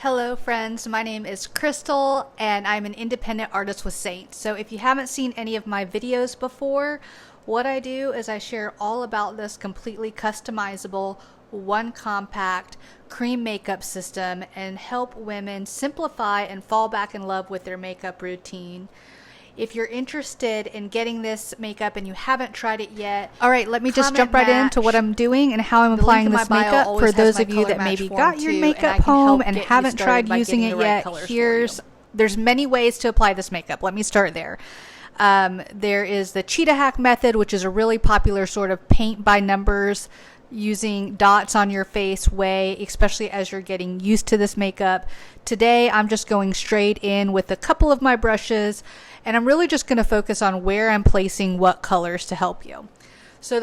Hello friends, my name is Crystal and I'm an independent artist with Saint. So if you haven't seen any of my videos before, what I do is I share all about this completely customizable, one compact cream makeup system and help women simplify and fall back in love with their makeup routine. If you're interested in getting this makeup and you haven't tried it yet, all right, let me just jump right into what I'm doing and how I'm applying this makeup for those of you that maybe got your makeup home and haven't tried using it yet. There's many ways to apply this makeup. Let me start there. There is the cheetah hack method, which is a really popular sort of paint by numbers, using dots on your face way, especially as you're getting used to this makeup. Today, I'm just going straight in with a couple of my brushes, and I'm really just going to focus on where I'm placing what colors to help you. So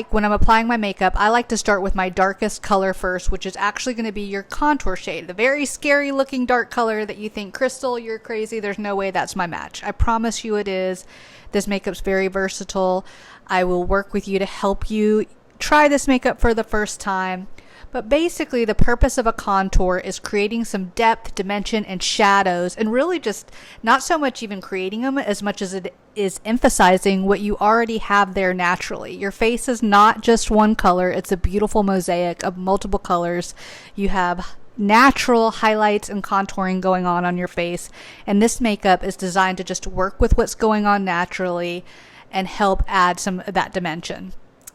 when I'm applying my makeup, I like to start with my darkest color first, which is actually going to be your contour shade, the very scary looking dark color that you think, Crystal, you're crazy, there's no way that's my match. I promise you it is. This makeup's very versatile. I will work with you to help you try this makeup for the first time. But basically the purpose of a contour is creating some depth, dimension, and shadows, and really just not so much even creating them as much as it is emphasizing what you already have there naturally. Your face is not just one color, it's a beautiful mosaic of multiple colors. You have natural highlights and contouring going on your face, and this makeup is designed to just work with what's going on naturally and help add some of that dimension.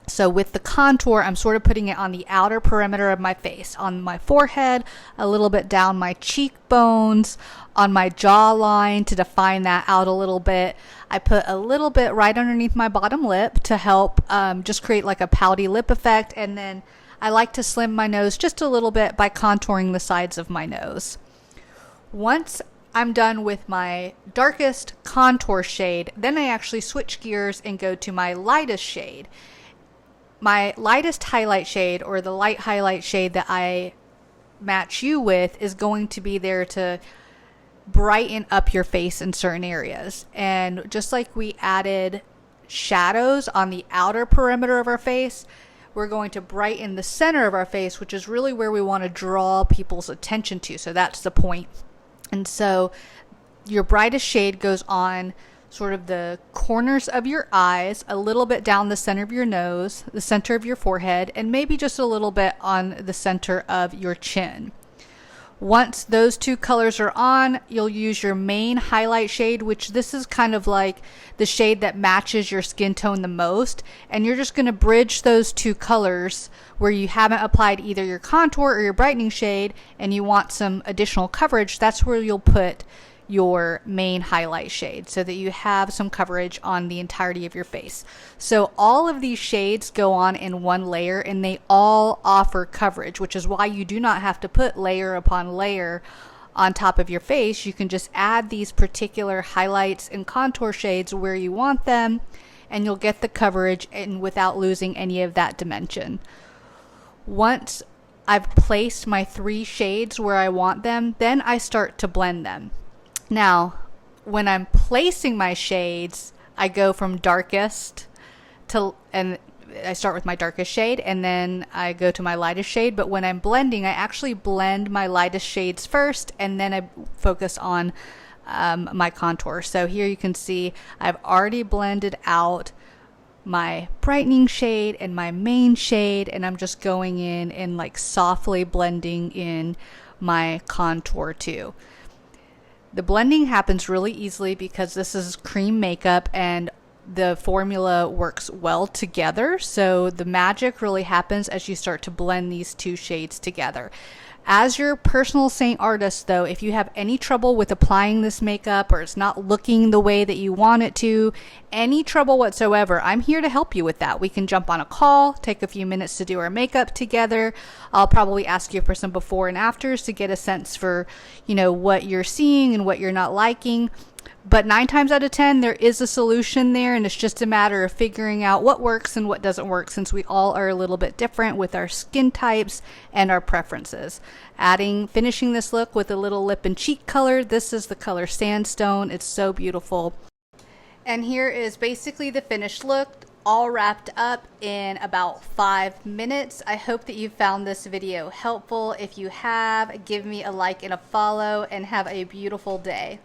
So with the contour, I'm sort of putting it on the outer perimeter of my face, on my forehead, a little bit down my cheekbones, on my jawline to define that out a little bit. I put a little bit right underneath my bottom lip to help just create like a pouty lip effect. And then I like to slim my nose just a little bit by contouring the sides of my nose. Once I'm done with my darkest contour shade, then I actually switch gears and go to my lightest shade. My lightest highlight shade, or the light highlight shade that I match you with, is going to be there to brighten up your face in certain areas. And just like we added shadows on the outer perimeter of our face, we're going to brighten the center of our face, which is really where we want to draw people's attention to. So that's the point. And so your brightest shade goes on sort of the corners of your eyes, a little bit down the center of your nose, the center of your forehead, and maybe just a little bit on the center of your chin. Once those two colors are on, you'll use your main highlight shade, which this is kind of like the shade that matches your skin tone the most, and you're just going to bridge those two colors where you haven't applied either your contour or your brightening shade and you want some additional coverage. That's where you'll put your main highlight shade so that you have some coverage on the entirety of your face. So all of these shades go on in one layer and they all offer coverage, which is why you do not have to put layer upon layer on top of your face. You can just add these particular highlights and contour shades where you want them and you'll get the coverage and without losing any of that dimension. Once I've placed my three shades where I want them, then I start to blend them. Now, when I'm placing my shades, I go from darkest and I start with my darkest shade and then I go to my lightest shade. But when I'm blending, I actually blend my lightest shades first and then I focus on my contour. So here you can see I've already blended out my brightening shade and my main shade, and I'm just going in and like softly blending in my contour too. The blending happens really easily because this is cream makeup and the formula works well together. So the magic really happens as you start to blend these two shades together. As your personal Saint artist though, if you have any trouble with applying this makeup or it's not looking the way that you want it to, any trouble whatsoever, I'm here to help you with that. We can jump on a call, take a few minutes to do our makeup together. I'll probably ask you for some before and afters to get a sense for, what you're seeing and what you're not liking. But 9 times out of 10, there is a solution there, and it's just a matter of figuring out what works and what doesn't work, since we all are a little bit different with our skin types and our preferences. Finishing this look with a little lip and cheek color. This is the color Sandstone. It's so beautiful. And here is basically the finished look. all wrapped up in about 5 minutes. I hope that you found this video helpful. If you have, give me a like and a follow, and have a beautiful day.